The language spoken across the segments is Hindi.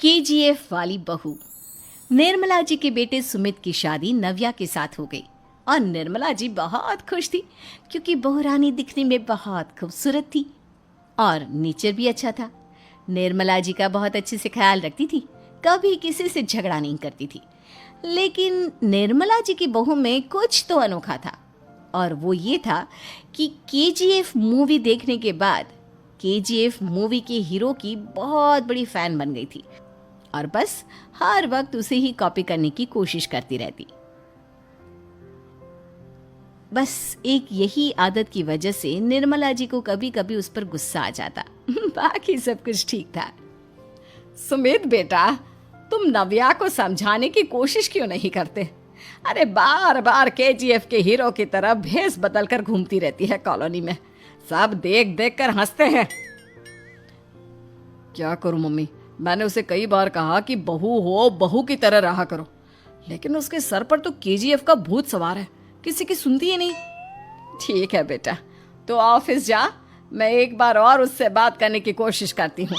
केजीएफ वाली बहू। निर्मला जी के बेटे सुमित की शादी नव्या के साथ हो गई और निर्मला जी बहुत खुश थी क्योंकि बहू रानी दिखने में बहुत खूबसूरत थी और नेचर भी अच्छा था। निर्मला जी का बहुत अच्छे से ख्याल रखती थी, कभी किसी से झगड़ा नहीं करती थी। लेकिन निर्मला जी की बहू में कुछ तो अनोखा था और वो ये था कि केजीएफ मूवी देखने के बाद केजीएफ मूवी के हीरो की बहुत बड़ी फैन बन गई थी और बस हर वक्त उसे ही कॉपी करने की कोशिश करती रहती। बस एक यही आदत की वजह से निर्मला जी को कभी कभी उस पर गुस्सा आ जाता। बाकी सब कुछ ठीक था। सुमित बेटा, तुम नव्या को समझाने की कोशिश क्यों नहीं करते? अरे बार बार केजीएफ के हीरो की तरह भेस बदल कर घूमती रहती है कॉलोनी में। सब देख देख कर हंसते हैं। क्या करूं मम्मी, मैंने उसे कई बार कहा कि बहू हो, बहू की तरह रहा करो, लेकिन उसके सर पर तो केजीएफ का भूत सवार है, किसी की सुनती ही नहीं। ठीक है बेटा, तो ऑफिस जा, मैं एक बार और उससे बात करने की कोशिश करती हूँ।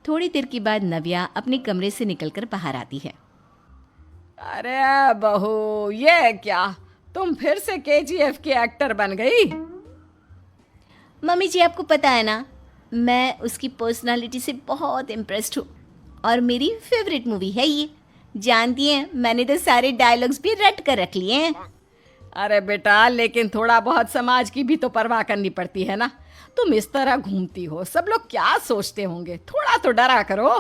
थोड़ी देर के बाद नव्या अपने कमरे से निकलकर बाहर आती है। अरे बहू, ये क्या, तुम फिर से केजीएफ की एक्टर बन गई? मम्मी जी, आपको पता है ना, मैं उसकी पर्सनालिटी से बहुत इम्प्रेस्ड हूँ और मेरी फेवरेट मूवी है ये। जानती हैं, मैंने तो सारे डायलॉग्स भी रट कर रख लिए हैं। अरे बेटा, लेकिन थोड़ा बहुत समाज की भी तो परवाह करनी पड़ती है ना। तुम इस तरह घूमती हो, सब लोग क्या सोचते होंगे, थोड़ा तो डरा करो।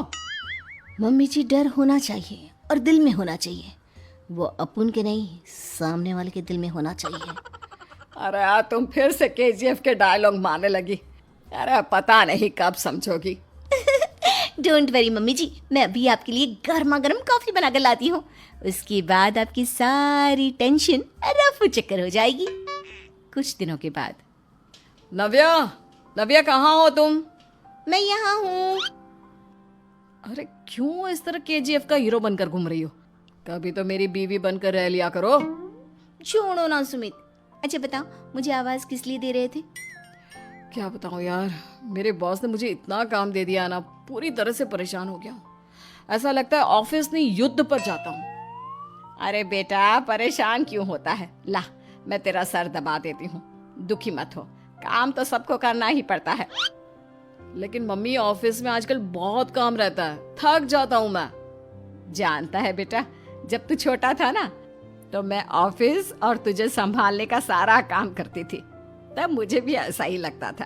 मम्मी जी, डर होना चाहिए और दिल में होना चाहिए। वो अपन के नहीं, सामने वाले के दिल में होना चाहिए। अरे तुम फिर से केजीएफ के डायलॉग मारने लगी। अरे पता नहीं कब समझोगी। डोंट वरी मम्मी जी, मैं अभी आपके लिए गर्मा गर्म कॉफी बनाकर लाती हूँ। उसके बाद आपकी सारी टेंशन रफू चक्कर हो जाएगी। कुछ दिनों के बाद। नव्या, नव्या कहाँ हो तुम? मैं यहाँ हूँ। अरे क्यों इस तरह केजीएफ का हीरो बनकर घूम रही हो? कभी तो मेरी बीवी बनकर रह लिया करो। छोड़ो ना सुमित। अच्छा बताओ, मुझे आवाज किस लिए दे रहे थे? क्या बताऊं यार, मेरे बॉस ने मुझे इतना काम दे दिया ना, पूरी तरह से परेशान हो गया हूँ। ऐसा लगता है ऑफिस नहीं, युद्ध पर जाता हूँ। अरे बेटा, परेशान क्यों होता है? ला, मैं तेरा सर दबा देती हूँ, दुखी मत हो। काम तो सबको करना ही पड़ता है। लेकिन मम्मी, ऑफिस में आजकल बहुत काम रहता है, थक जाता हूँ मैं। जानता है बेटा, जब तू छोटा था ना, तो मैं ऑफिस और तुझे संभालने का सारा काम करती थी, तब मुझे भी ऐसा ही लगता था।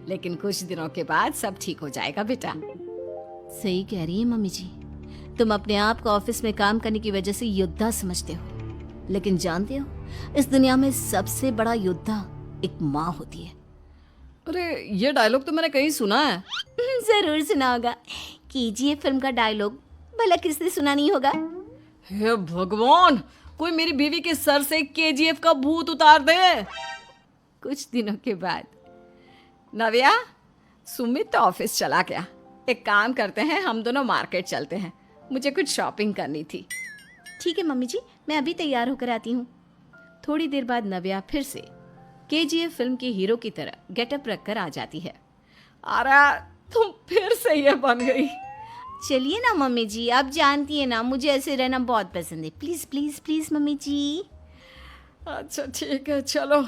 लेकिन कुछ दिनों के बाद सब ठीक हो जाएगा बेटा। सही कह रही है मम्मी जी, तुम अपने आप को ऑफिस में काम करने की वजह से योद्धा समझते हो, लेकिन जानते हो, इस दुनिया में सबसे बड़ा योद्धा एक माँ होती है। अरे ये डायलॉग तो मैंने कहीं सुना है। जरूर सुना होगा। केजीएफ फिल्म का डायलॉग भला किसने सुना नहीं होगा? हे भगवान, कोई मेरी बीवी के सर से केजीएफ का भूत उतार दे। कुछ दिनों के बाद। नव्या, सुमित तो ऑफिस चला गया। एक काम करते हैं, हम दोनों मार्केट चलते हैं, मुझे कुछ शॉपिंग करनी थी। ठीक है मम्मी जी, मैं अभी तैयार होकर आती हूँ। थोड़ी देर बाद नव्या फिर से केजीएफ फिल्म के हीरो की तरह गेटअप रखकर आ जाती है। अरे तुम फिर से ये बन गई। चलिए ना मम्मी जी, आप जानती है ना, मुझे ऐसे रहना बहुत पसंद है। प्लीज प्लीज प्लीज मम्मी जी। अच्छा ठीक है, चलो।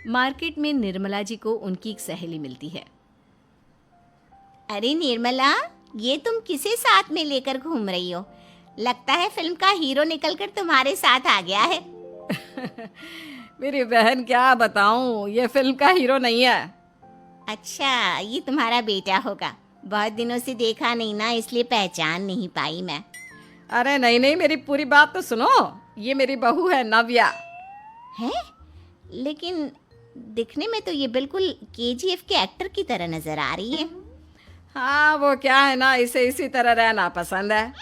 मार्केट में निर्मला जी को उनकी एक सहेली मिलती है। अरे निर्मला, ये तुम किसे साथ में लेकर घूम रही हो? लगता है फिल्म का हीरो निकलकर तुम्हारे साथ आ गया है। मेरी बहन, क्या बताऊं, ये फिल्म का हीरो नहीं है। अच्छा, ये तुम्हारा बेटा होगा। बहुत दिनों से देखा नहीं ना, इसलिए पहचान नहीं पाई मैं। अरे नहीं नहीं, मेरी पूरी बात तो सुनो। ये मेरी बहू है नव्या। है? लेकिन दिखने में तो ये बिल्कुल केजीएफ के एक्टर की तरह नजर आ रही है। हाँ, वो क्या है ना, इसे इसी तरह रहना पसंद है।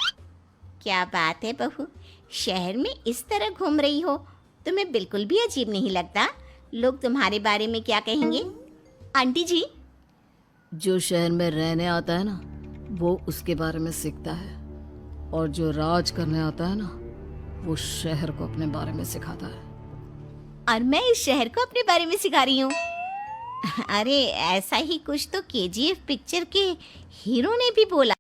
क्या बात है बहू, शहर में इस तरह घूम रही हो, तुम्हें बिल्कुल भी अजीब नहीं लगता? लोग तुम्हारे बारे में क्या कहेंगे? आंटी जी, जो शहर में रहने आता है ना, वो उसके बारे में सीखता है, और जो राज करने आता है ना, वो शहर को अपने बारे में सिखाता है। और मैं इस शहर को अपने बारे में सिखा रही हूँ। अरे ऐसा ही कुछ तो केजीएफ पिक्चर के हीरो ने भी बोला।